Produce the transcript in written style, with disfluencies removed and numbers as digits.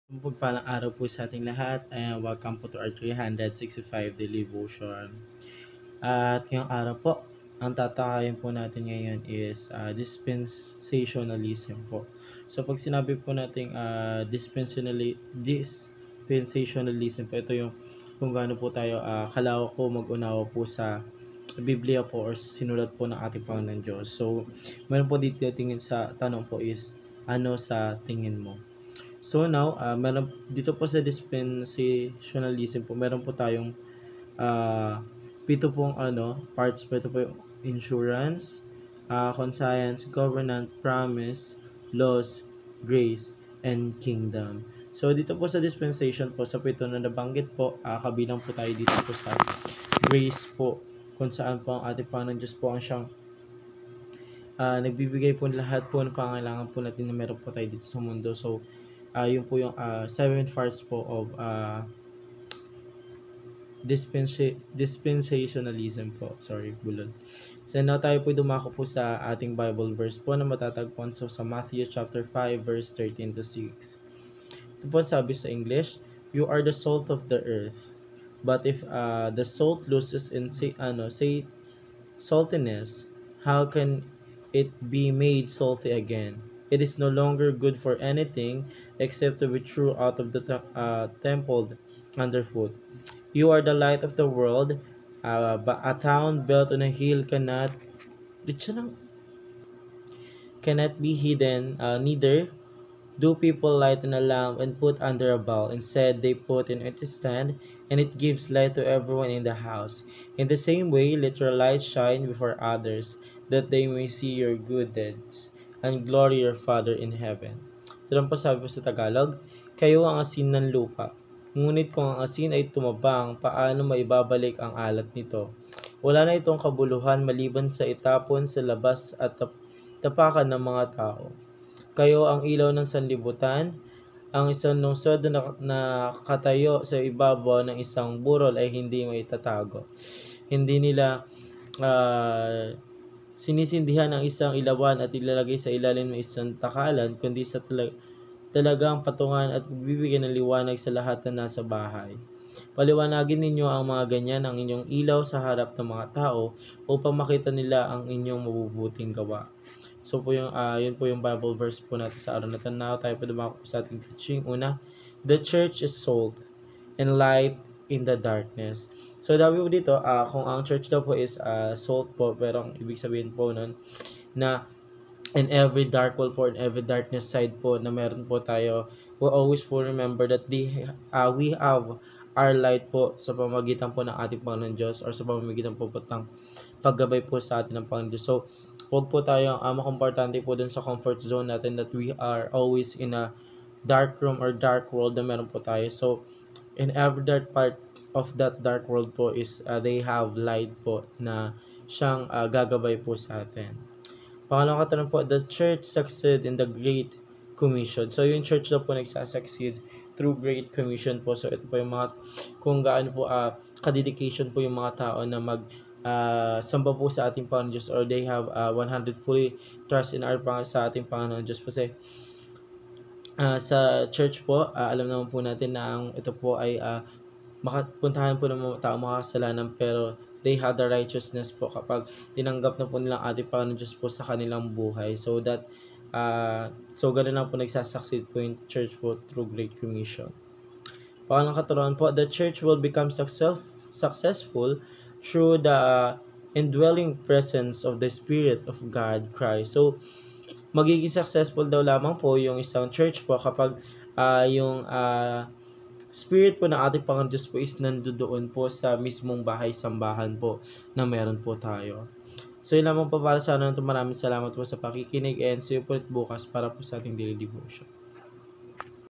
Mapagpalang araw po sa ating lahat and welcome po to our 365 daily devotion. At ngayong araw po, ang tatakayin po natin ngayon is dispensationalism po. So pag sinabi po natin dispensationalism po, ito yung kung gaano po tayo kalawak po mag-unawa po sa Biblia po or sa sinulat po ng ating Panginoon Diyos. So meron po dito tingin sa tanong po is ano sa tingin mo? So now, meron dito po sa dispensationalism po, meron po tayong pito pong parts po. Ito po yung insurance, conscience, covenant, promise, laws, grace, and kingdom. So dito po sa dispensation po, sa pito na nabanggit po, kabilang po tayo dito po sa grace po, kung saan po ang ating Panginoon Diyos po ang siyang nagbibigay po lahat po ng pangailangan po natin na meron po tayo dito sa mundo. So yun po yung seven parts po of dispensationalism po. Sorry, bulol. So now tayo po dumako po sa ating Bible verse po na matatagpuan sa Matthew chapter 5 verse 13 to 6. Ito po sabi sa English, "You are the salt of the earth. But if the salt loses in saltiness, how can it be made salty again? It is no longer good for anything except to be thrown out of the temple underfoot. You are the light of the world, but a town built on a hill cannot be hidden. Neither do people lighten a lamp and put under a bowl. Instead, they put it in its stand, and it gives light to everyone in the house. In the same way, let your light shine before others, that they may see your good deeds and glory your Father in heaven." Ito lang po sabi po sa Tagalog, "Kayo ang asin ng lupa. Ngunit kung ang asin ay tumabang, paano maibabalik ang alat nito? Wala na itong kabuluhan maliban sa itapon sa labas at tapakan ng mga tao. Kayo ang ilaw ng sanlibutan. Ang isang lungsod na nakatayo sa ibabaw ng isang burol ay hindi maitatago. Hindi nila sinisindihan ang isang ilawan at ilalagay sa ilalim ng isang takalan, kundi sa talagang patungan at bibigyan ng liwanag sa lahat na nasa bahay. Paliwanagin ninyo ang mga ganyan ang inyong ilaw sa harap ng mga tao upang makita nila ang inyong mabubuting gawa." So po yung yun po yung Bible verse po natin sa araw na ito. Now tayo po dumako sa ating teaching. Una, the church is salt and light in the darkness. So dabi po dito, kung ang church daw po is salt po, pero ang ibig sabihin po nun na in every dark world po, in every darkness side po na meron po tayo, we'll always po remember that we have our light po sa pamagitan po ng ating Panginoon Diyos or sa pamamagitan po ng paggabay po sa atin ng Panginoon Diyos. So, huwag po tayong makomportante po dun sa comfort zone natin that we are always in a dark room or dark world na meron po tayo. So, in every dark part of that dark world po is they have light po na siyang gagabay po sa atin. Pangalawang katanong po, the church succeed in the Great Commission. So, yung church na po nagsasucceed through Great Commission po. So, ito po yung mga, kung gaano po kadedication po yung mga tao na samba po sa ating Panginoon Diyos, or they have 100 fully trust in sa ating Panginoon Diyos po. Kasi sa church po, alam naman po natin na ito po ay makapuntahan po ng mga tao makasalanan, pero they have the righteousness po kapag tinanggap na po nilang ating Panginoon Diyos po sa kanilang buhay. So that ganun lang po nagsasucceed po yung church po through Great Commission. Pangalang katuruan po, the church will become successful through the indwelling presence of the Spirit of God, Christ. So, magiging successful daw lamang po yung isang church po kapag yung Spirit po ng ating Panginoon Diyos po is nandoon po sa mismong bahay-sambahan po na meron po tayo. So, yun lamang po para sa ano. Maraming salamat po sa pakikinig and see you po bukas para po sa ating daily devotion.